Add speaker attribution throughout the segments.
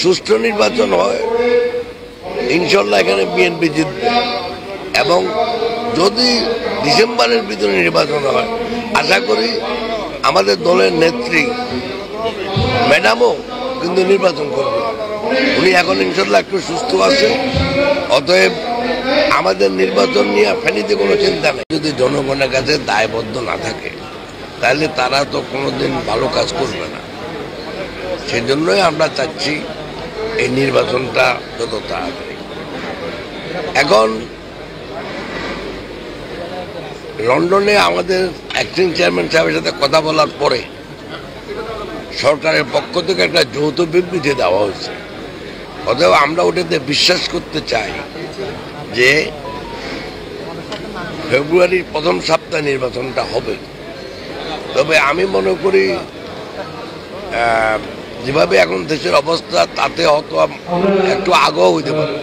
Speaker 1: সুষ্ঠু নির্বাচন হয় ইনশাল্লাহ এখানে বিএনপি জিতবে এবং যদি ডিসেম্বরের ভিতরে নির্বাচন হয় আশা করি আমাদের দলের নেত্রী ম্যাডামও কিন্তু নির্বাচন করবে। উনি এখন ইনশাল্লাহ একটু সুস্থ আছে, অতএব আমাদের নির্বাচন নিয়ে ফেনীতে কোনো চিন্তা নেই। যদি জনগণের কাছে দায়বদ্ধ না থাকে তাহলে তারা তো কোনোদিন ভালো কাজ করবে না। সেই জন্যই আমরা চাচ্ছি এই নির্বাচনটা যত তাড়াতাড়ি। এখন লন্ডনে আমাদের অ্যাক্টিং চেয়ারম্যান সাহেবের সাথে কথা বলার পরে সরকারের পক্ষ থেকে একটা যৌথ বিবৃতি দেওয়া হয়েছে। অতএব আমরা ওটাতে বিশ্বাস করতে চাই যে ফেব্রুয়ারির প্রথম সপ্তাহে নির্বাচনটা হবে। তবে আমি মনে করি যেভাবে এখন দেশের অবস্থা তাতে হয়তো একটু আগেও হইতে পারে,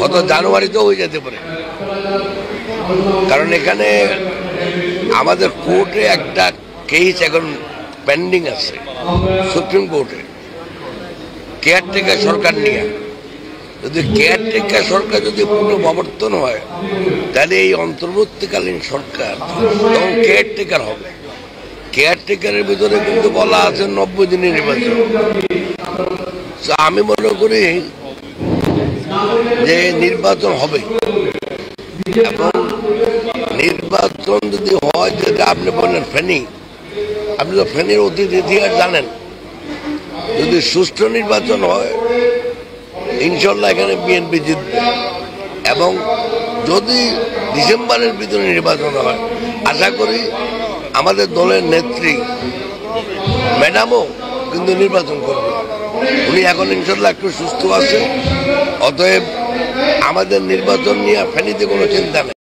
Speaker 1: গত জানুয়ারিতেও হয়ে যেতে পারে। কারণ এখানে আমাদের কোর্টে একটা কেস এখন পেন্ডিং আছে সুপ্রিম কোর্টে, কেয়ারটেকার সরকার নিয়ে। যদি কেয়ারটেকার সরকার যদি পুনঃপ্রবর্তন হয় তাহলে এই অন্তর্বর্তীকালীন সরকার তখন কেয়ারটেকার হবে। কেয়ারটেকারের ভিতরে কিন্তু বলা আছে 90 দিনের নির্বাচন। আমি মনে করি যে নির্বাচন হবে এবং নির্বাচন যদি হয়, যেটা আপনি বললেন ফেনী, আপনি তো ফেনীর অতীত ইতিহাস জানেন। যদি সুষ্ঠু নির্বাচন হয় ইনশাল্লাহ এখানে বিএনপি জিতবে এবং যদি ডিসেম্বরের ভিতরে নির্বাচন হয় আশা করি আমাদের দলের নেত্রী ম্যাডামও কিন্তু নির্বাচন করবে। উনি এখন ইনশাল্লাহ একটু সুস্থ আছে, অতএব আমাদের নির্বাচন নিয়ে ফেনীতে কোনো চিন্তা নেই।